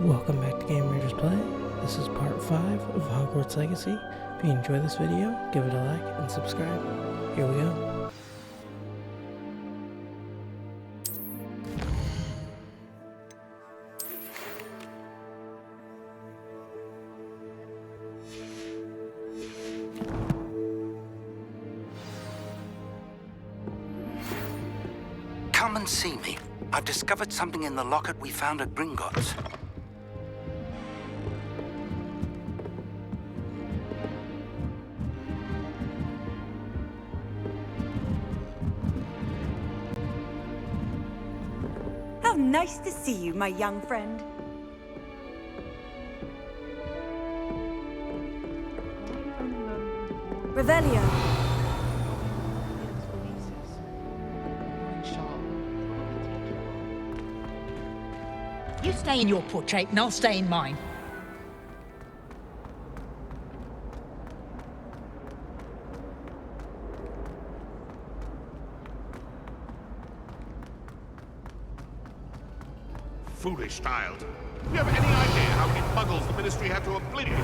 Welcome back to GameRaidersPlay. This is part 5 of Hogwarts Legacy. If you enjoy this video, give it a like and subscribe. Here we go. Come and see me. I've discovered something in the locket we found at Gringotts. How nice to see you, my young friend. Revelio. You stay in your portrait and I'll stay in mine. Foolish child. Do you have any idea how many muggles the Ministry had to oblivion to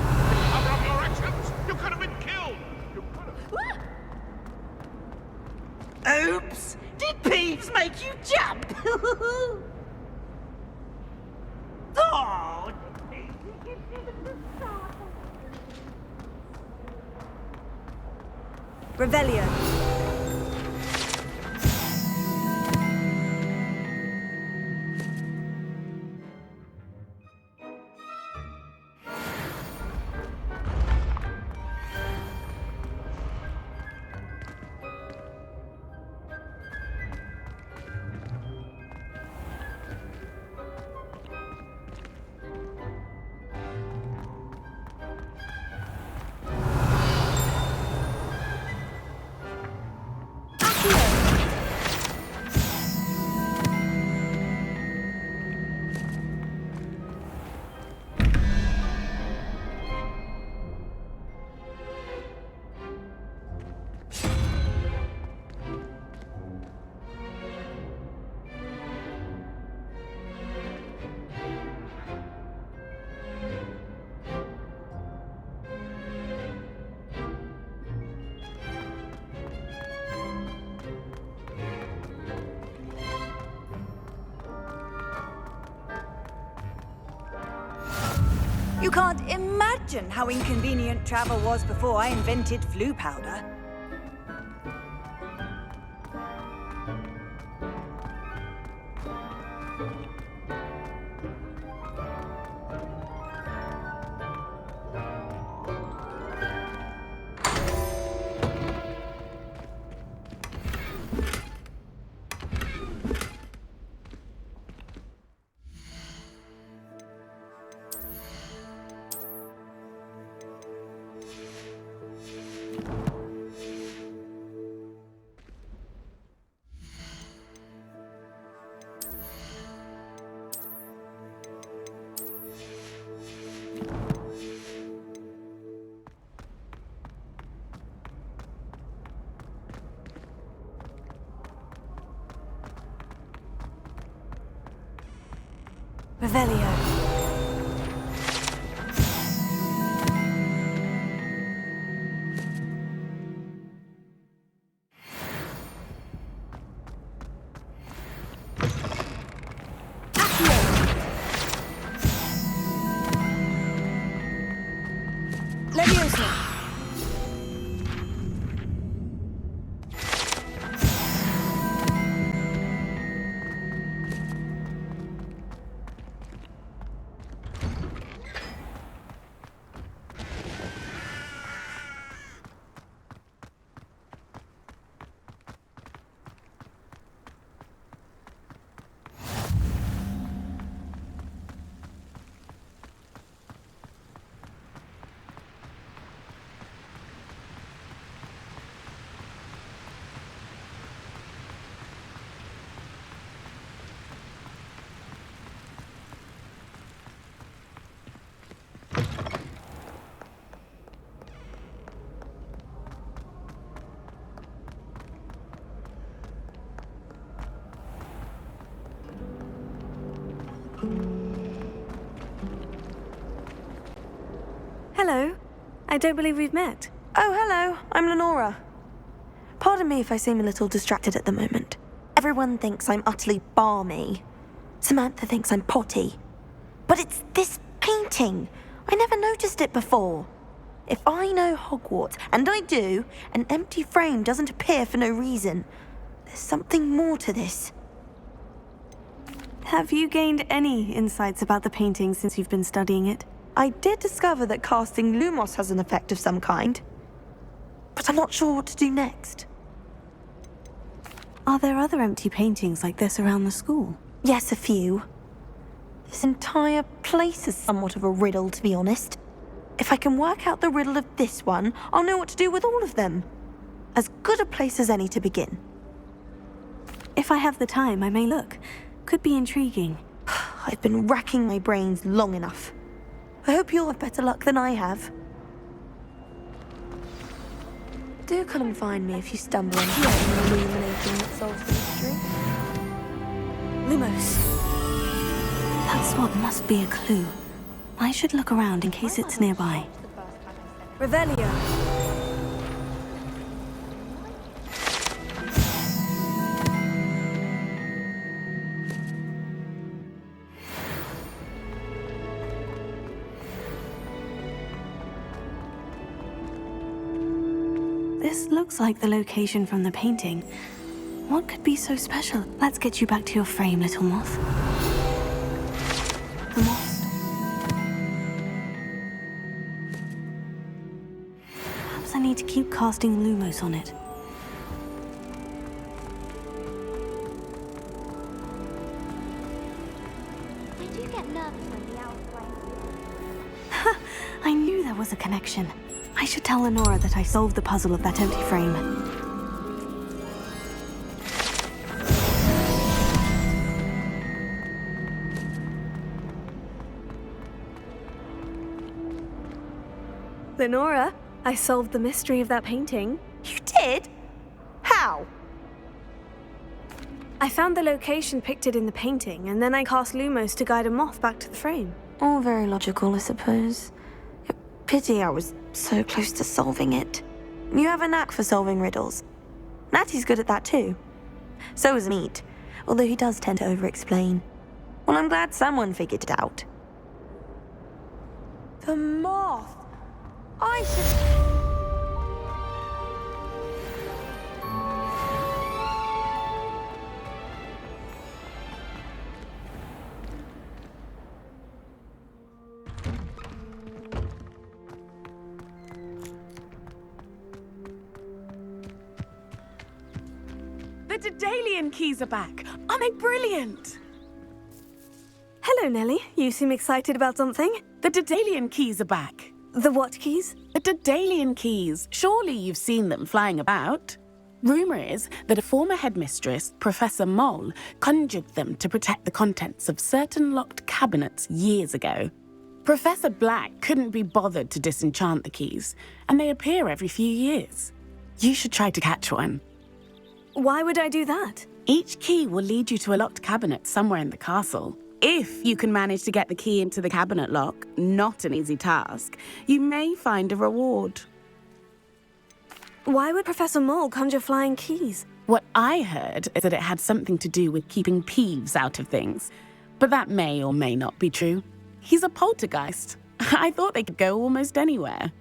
cover up your actions? You could have been killed! You could have... Oops! Did Peeves make you jump? Oh! Revelio. You can't imagine how inconvenient travel was before I invented flu powder. Revelio. Leviosa. Hello. I don't believe we've met. Oh, hello. I'm Lenora. Pardon me if I seem a little distracted at the moment. Everyone thinks I'm utterly balmy. Samantha thinks I'm potty. But it's this painting. I never noticed it before. If I know Hogwarts, and I do, an empty frame doesn't appear for no reason. There's something more to this. Have you gained any insights about the painting since you've been studying it? I did discover that casting Lumos has an effect of some kind. But I'm not sure what to do next. Are there other empty paintings like this around the school? Yes, a few. This entire place is somewhat of a riddle, to be honest. If I can work out the riddle of this one, I'll know what to do with all of them. As good a place as any to begin. If I have the time, I may look. Could be intriguing. I've been racking my brains long enough. I hope you'll have better luck than I have. Do come and find me if you stumble on something illuminating that solves the mystery. Lumos. That spot must be a clue. I should look around in case it's nearby. Revelio. This looks like the location from the painting. What could be so special? Let's get you back to your frame, little moth. The moth. Perhaps I need to keep casting Lumos on it. I do get nervous when the owls play. Ha! I knew there was a connection. I should tell Lenora that I solved the puzzle of that empty frame. Lenora, I solved the mystery of that painting. You did? How? I found the location pictured in the painting, and then I cast Lumos to guide a moth back to the frame. All very logical, I suppose. Pity I was so close to solving it. You have a knack for solving riddles. Natty's good at that too. So is Meat, although he does tend to over-explain. Well, I'm glad someone figured it out. The moth! I should... The Dedalian Keys are back. Aren't they brilliant? Hello, Nellie. You seem excited about something. The Dedalian Keys are back. The what keys? The Dedalian Keys. Surely you've seen them flying about. Rumour is that a former headmistress, Professor Mole, conjured them to protect the contents of certain locked cabinets years ago. Professor Black couldn't be bothered to disenchant the keys, and they appear every few years. You should try to catch one. Why would I do that? Each key will lead you to a locked cabinet somewhere in the castle. If you can manage to get the key into the cabinet lock, not an easy task, you may find a reward. Why would Professor Mole conjure flying keys? What I heard is that it had something to do with keeping peeves out of things. But that may or may not be true. He's a poltergeist. I thought they could go almost anywhere.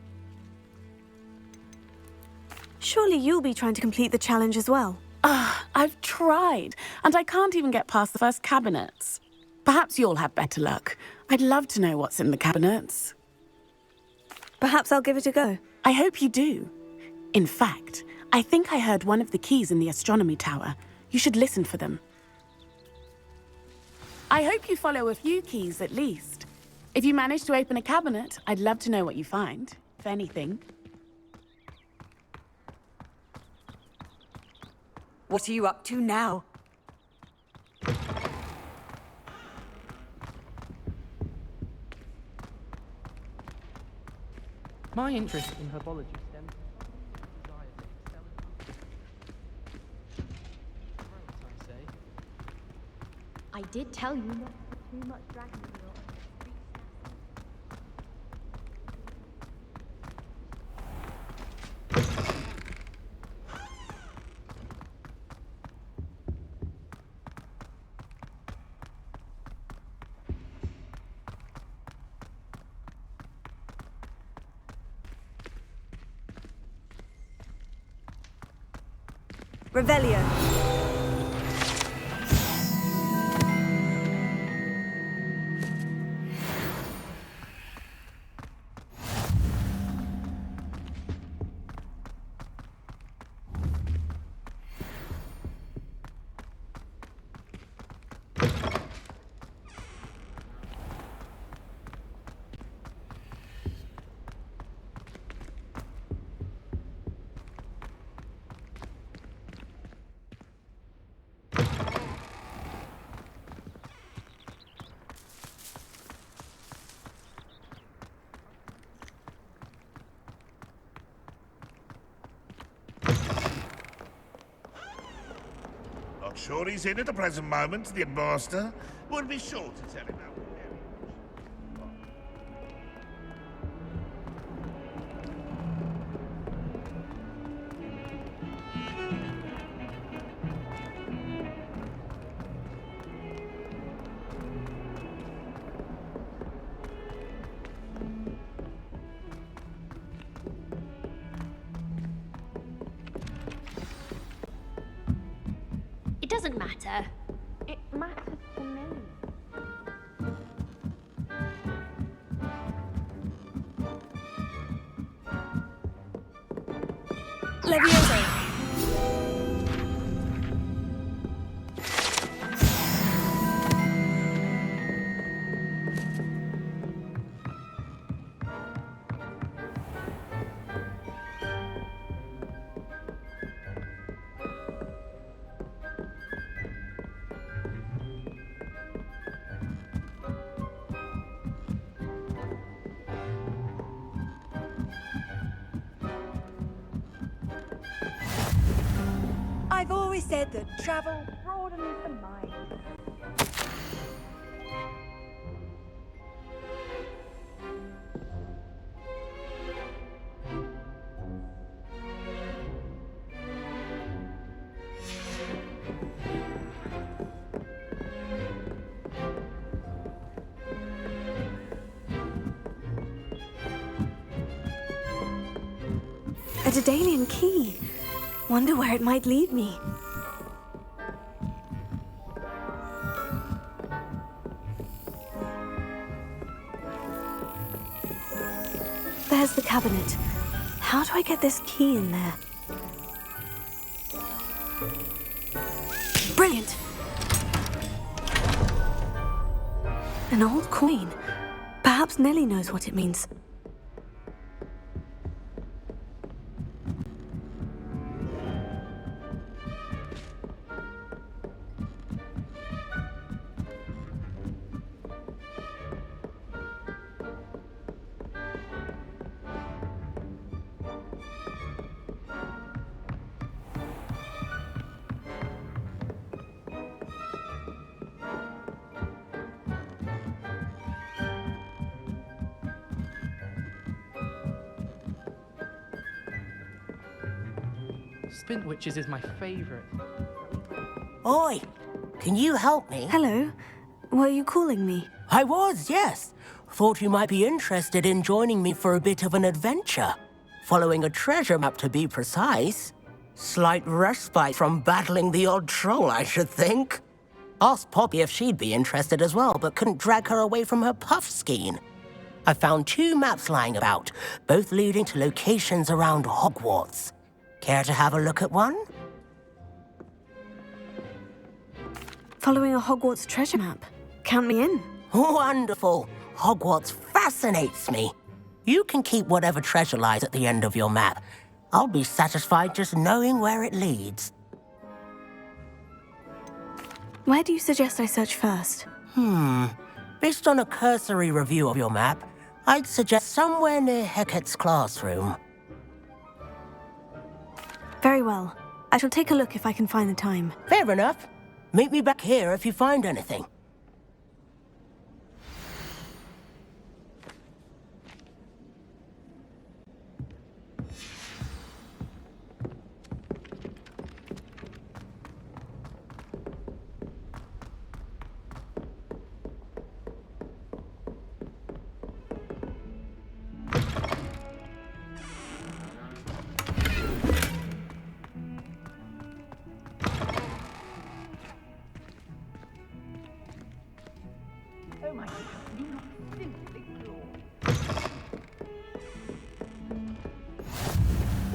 Surely you'll be trying to complete the challenge as well. I've tried, and I can't even get past the first cabinets. Perhaps you'll have better luck. I'd love to know what's in the cabinets. Perhaps I'll give it a go. I hope you do. In fact, I think I heard one of the keys in the astronomy tower. You should listen for them. I hope you follow a few keys at least. If you manage to open a cabinet, I'd love to know what you find, if anything. What are you up to now? My interest in herbology stems from my desire to excel in I say. I did tell you not to put too much dragon in your Revelio. Not sure he's in at the present moment, the master. Would be sure to tell him that. It doesn't matter. It matters to me. Levioso. I've always said that travel broadens the mind. A Dedalian Key. Wonder where it might lead me. There's the cabinet. How do I get this key in there? Brilliant! An old coin. Perhaps Nellie knows what it means. Spint Witches is my favourite. Oi! Can you help me? Hello. Were you calling me? I was, yes. Thought you might be interested in joining me for a bit of an adventure. Following a treasure map, to be precise. Slight respite from battling the odd troll, I should think. Asked Poppy if she'd be interested as well, but couldn't drag her away from her puff skein. I found 2 maps lying about, both leading to locations around Hogwarts. Care to have a look at one? Following a Hogwarts treasure map. Count me in. Wonderful. Hogwarts fascinates me. You can keep whatever treasure lies at the end of your map. I'll be satisfied just knowing where it leads. Where do you suggest I search first? Based on a cursory review of your map, I'd suggest somewhere near Hecate's classroom. Very well. I shall take a look if I can find the time. Fair enough. Meet me back here if you find anything.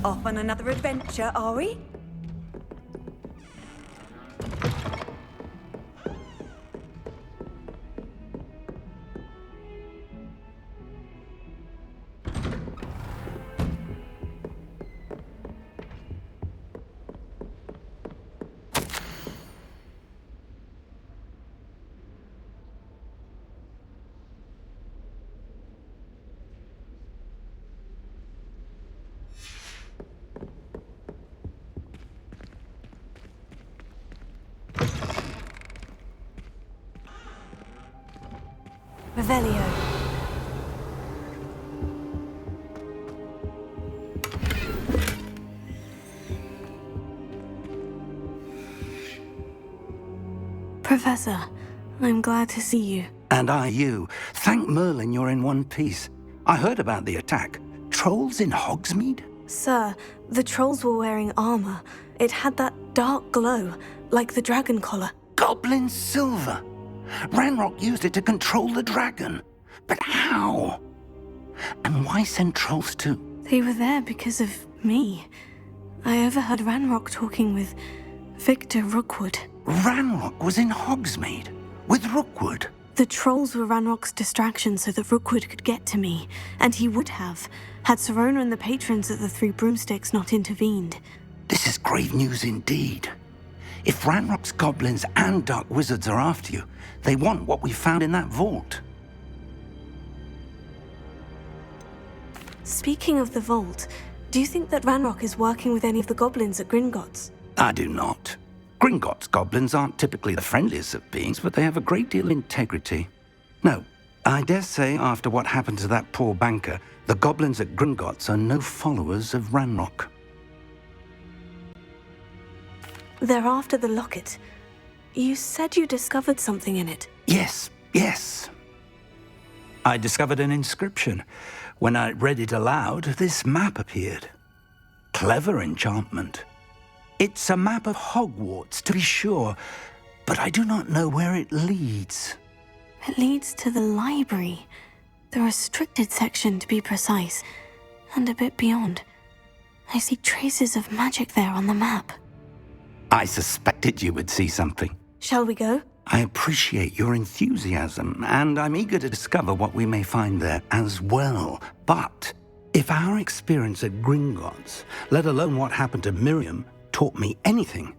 Off on another adventure, are we? Revelio. Professor, I'm glad to see you. And I you. Thank Merlin you're in one piece. I heard about the attack. Trolls in Hogsmeade? Sir, the trolls were wearing armor. It had that dark glow, like the dragon collar. Goblin silver! Ranrock used it to control the dragon. But how? And why send trolls too? They were there because of me. I overheard Ranrock talking with Victor Rookwood. Ranrock was in Hogsmeade with Rookwood. The trolls were Ranrock's distraction so that Rookwood could get to me, and he would have, had Serona and the patrons at the Three Broomsticks not intervened. This is grave news indeed. If Ranrock's goblins and dark wizards are after you, they want what we found in that vault. Speaking of the vault, do you think that Ranrock is working with any of the goblins at Gringotts? I do not. Gringotts goblins aren't typically the friendliest of beings, but they have a great deal of integrity. No, I dare say after what happened to that poor banker, the goblins at Gringotts are no followers of Ranrock. They're after the locket. You said you discovered something in it. Yes. I discovered an inscription. When I read it aloud, this map appeared. Clever enchantment. It's a map of Hogwarts, to be sure, but I do not know where it leads. It leads to the library. The restricted section, to be precise, and a bit beyond. I see traces of magic there on the map. I suspected you would see something. Shall we go? I appreciate your enthusiasm, and I'm eager to discover what we may find there as well. But if our experience at Gringotts, let alone what happened to Miriam, taught me anything,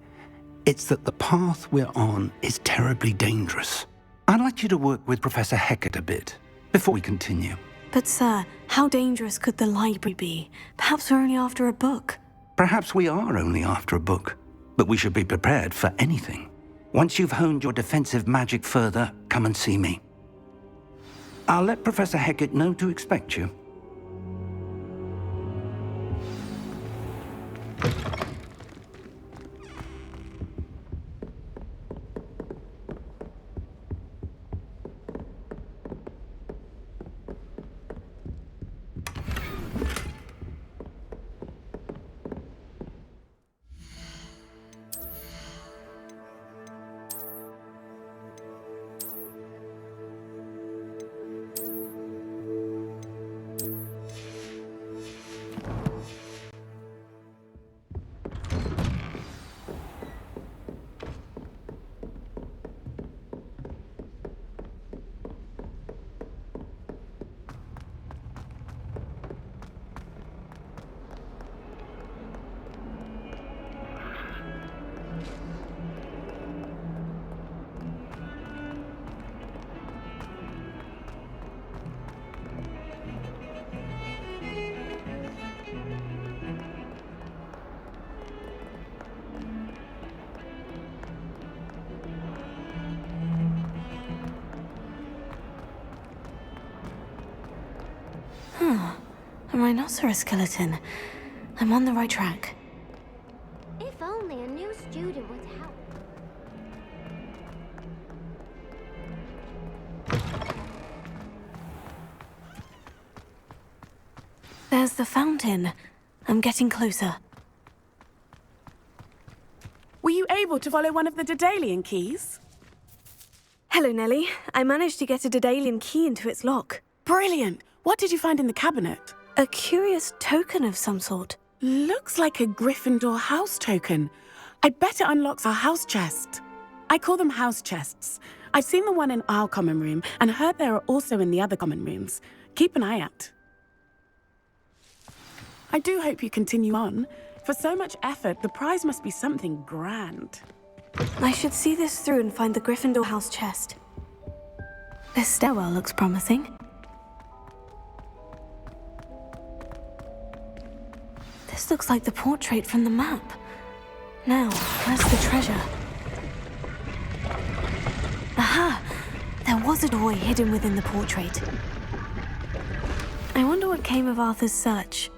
it's that the path we're on is terribly dangerous. I'd like you to work with Professor Hecat a bit before we continue. But sir, how dangerous could the library be? Perhaps we're only after a book. Perhaps we are only after a book, but we should be prepared for anything. Once you've honed your defensive magic further, come and see me. I'll let Professor Hecat know to expect you. A rhinoceros skeleton. I'm on the right track. If only a new student would help. There's the fountain. I'm getting closer. Were you able to follow one of the Dedalian keys? Hello, Nellie. I managed to get a Dedalian key into its lock. Brilliant! What did you find in the cabinet? A curious token of some sort. Looks like a Gryffindor house token. I bet it unlocks our house chest. I call them house chests. I've seen the one in our common room and heard there are also in the other common rooms. Keep an eye out. I do hope you continue on. For so much effort, the prize must be something grand. I should see this through and find the Gryffindor house chest. This stairwell looks promising. This looks like the portrait from the map. Now, where's the treasure? Aha! There was a toy hidden within the portrait. I wonder what came of Arthur's search.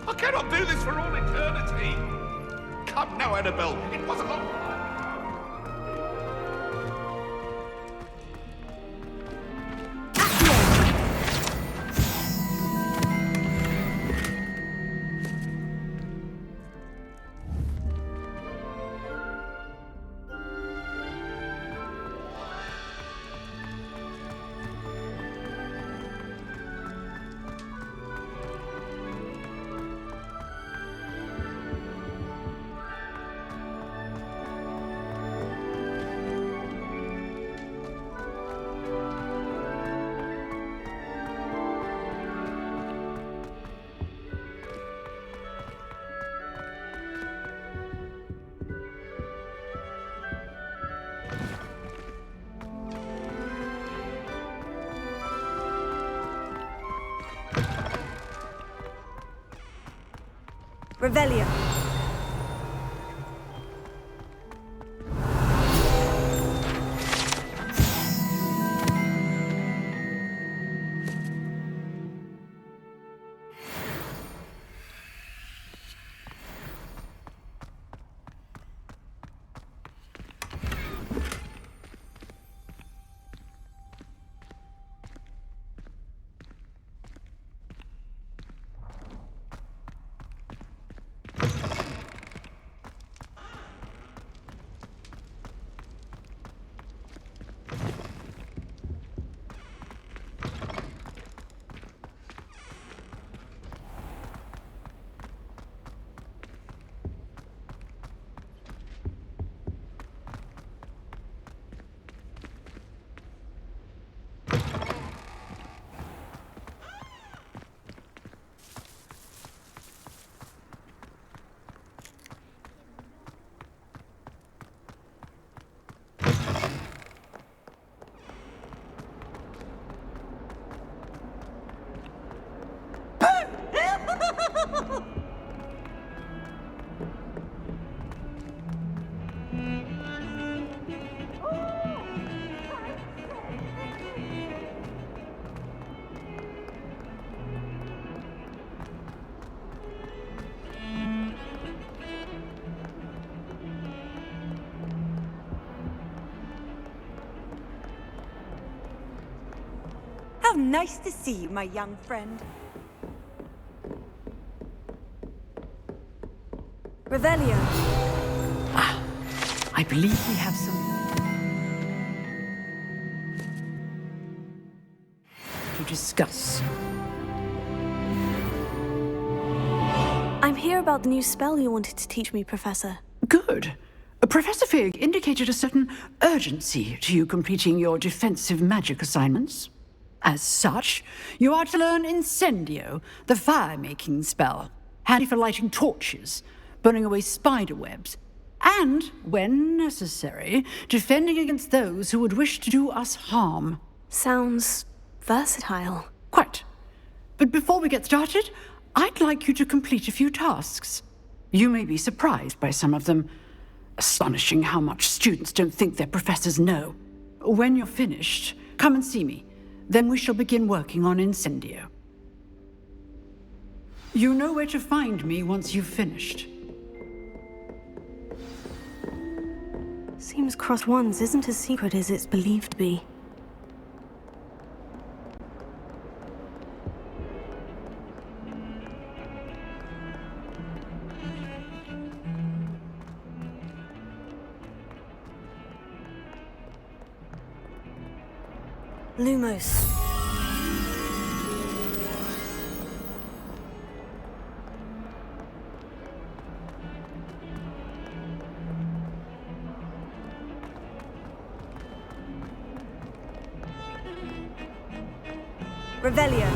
I cannot do this for all eternity. Come now, Annabelle. It was a long... Revelio. How nice to see you, my young friend. Revelio. Ah, I believe we have some... to discuss. I'm here about the new spell you wanted to teach me, Professor. Good. Professor Fig indicated a certain urgency to you completing your defensive magic assignments. As such, you are to learn Incendio, the fire-making spell, handy for lighting torches, burning away spider webs, And, when necessary, defending against those who would wish to do us harm. Sounds versatile. Quite. But before we get started, I'd like you to complete a few tasks. You may be surprised by some of them. Astonishing how much students don't think their professors know. When you're finished, come and see me. Then we shall begin working on Incendio. You know where to find me once you've finished. Seems Cross Ones isn't as secret as it's believed to be. Lumos. Revelio.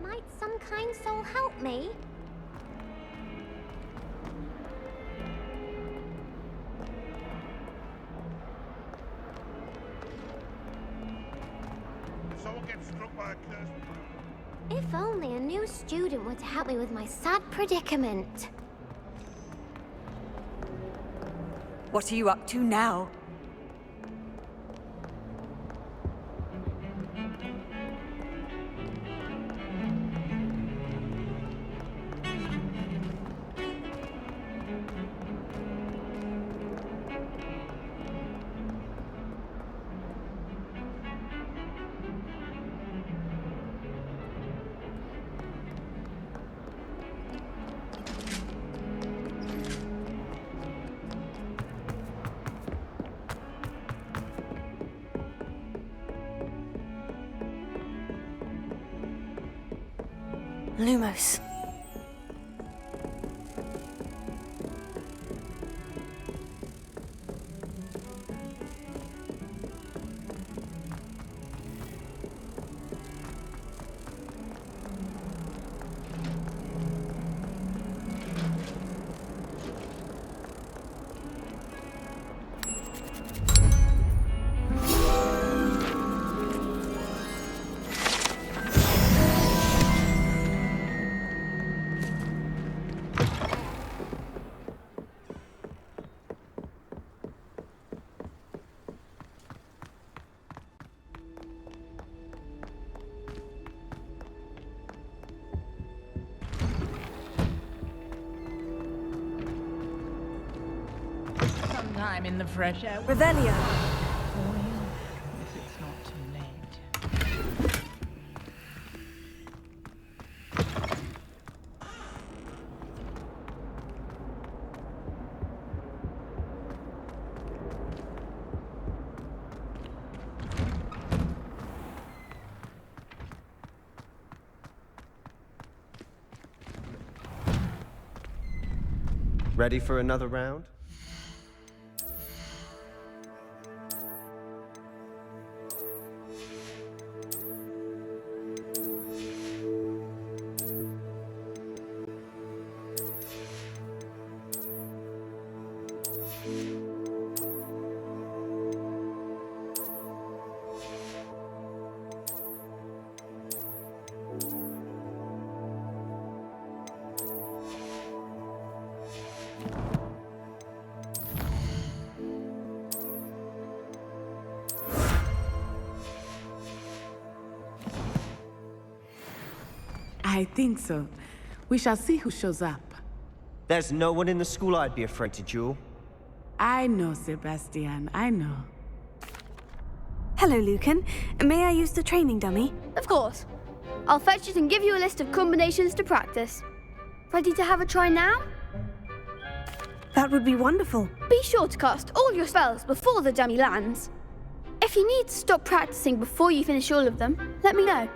Might some kind soul help me? Someone gets struck by a curse. If only a new student were to help me with my sad predicament. What are you up to now? Lumos. Sometime in the fresh air. Revelio. For you, if it's not too late. Ready for another round? I think so. We shall see who shows up. There's no one in the school I'd be afraid to duel. I know, Sebastian, I know. Hello, Lucan. May I use the training dummy? Of course. I'll fetch it and give you a list of combinations to practice. Ready to have a try now? That would be wonderful. Be sure to cast all your spells before the dummy lands. If you need to stop practicing before you finish all of them, let me know.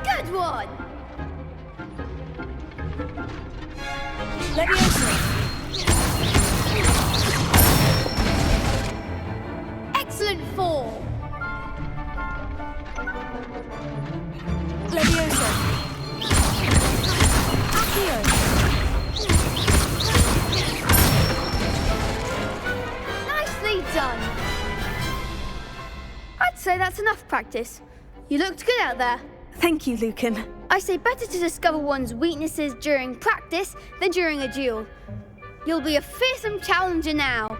Good one! Excellent fall! Nicely done! I'd say that's enough practice. You looked good out there. Thank you, Lucan. I say better to discover one's weaknesses during practice than during a duel. You'll be a fearsome challenger now.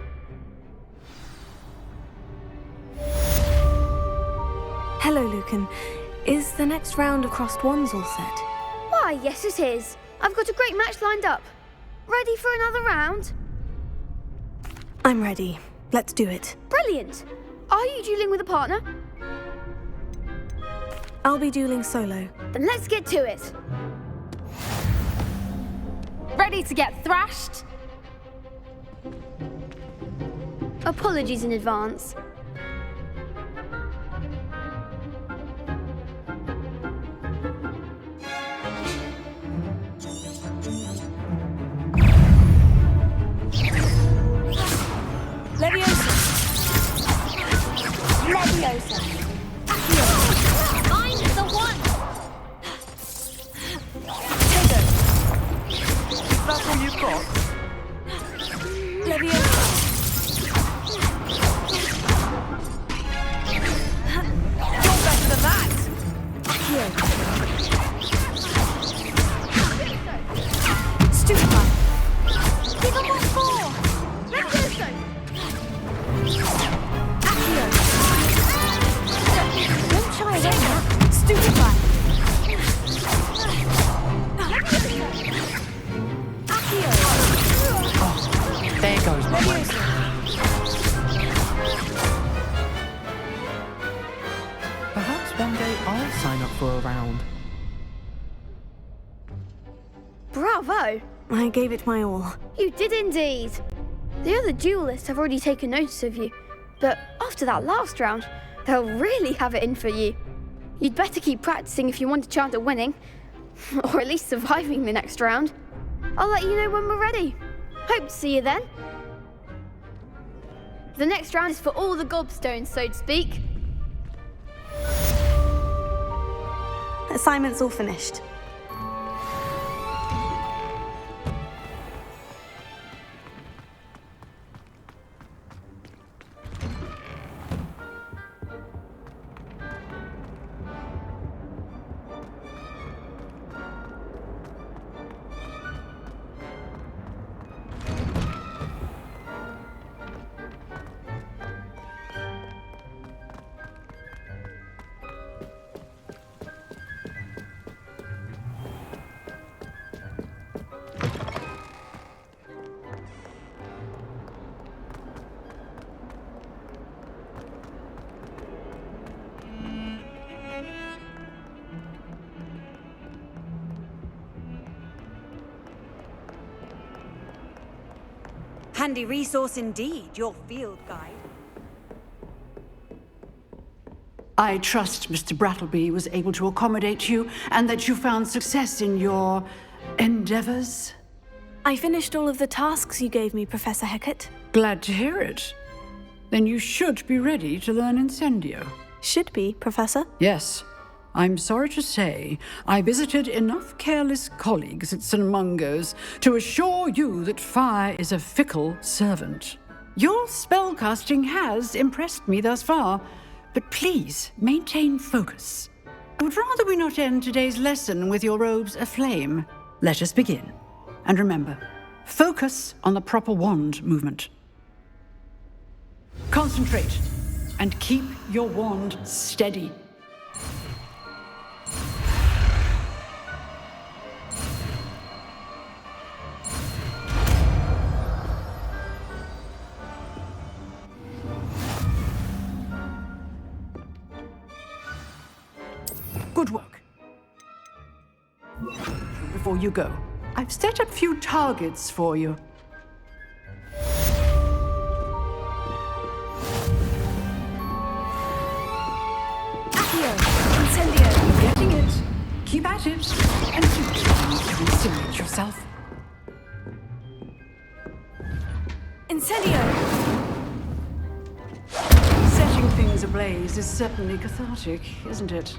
Hello, Lucan. Is the next round of crossed wands all set? Why, yes it is. I've got a great match lined up. Ready for another round? I'm ready. Let's do it. Brilliant. Are you dueling with a partner? I'll be dueling solo. Then let's get to it. Ready to get thrashed? Apologies in advance. Leviosa. Find the one. That's all you've got? Leviosa. You're better than that. Stupefy. Give him one more. Leviosa. Don't shy away now. Stupefy. Oh, there goes my way. Perhaps one day I'll sign up for a round. Bravo! I gave it my all. You did indeed. The other duelists have already taken notice of you, but after that last round, they'll really have it in for you. You'd better keep practicing if you want a chance at winning, or at least surviving the next round. I'll let you know when we're ready. Hope to see you then. The next round is for all the gobstones, so to speak. Assignment's all finished. Handy resource indeed, your field guide. I trust Mr. Brattleby was able to accommodate you and that you found success in your endeavors. I finished all of the tasks you gave me, Professor Hecat. Glad to hear it. Then you should be ready to learn Incendio. Should be, Professor? Yes. I'm sorry to say, I visited enough careless colleagues at St. Mungo's to assure you that fire is a fickle servant. Your spellcasting has impressed me thus far, but please maintain focus. I would rather we not end today's lesson with your robes aflame. Let us begin. And remember, focus on the proper wand movement. Concentrate and keep your wand steady. Good work. Before you go, I've set a few targets for you. Incendio! You're getting it. Keep at it. And keep trying to incinerate yourself. Incendio! Setting things ablaze is certainly cathartic, isn't it?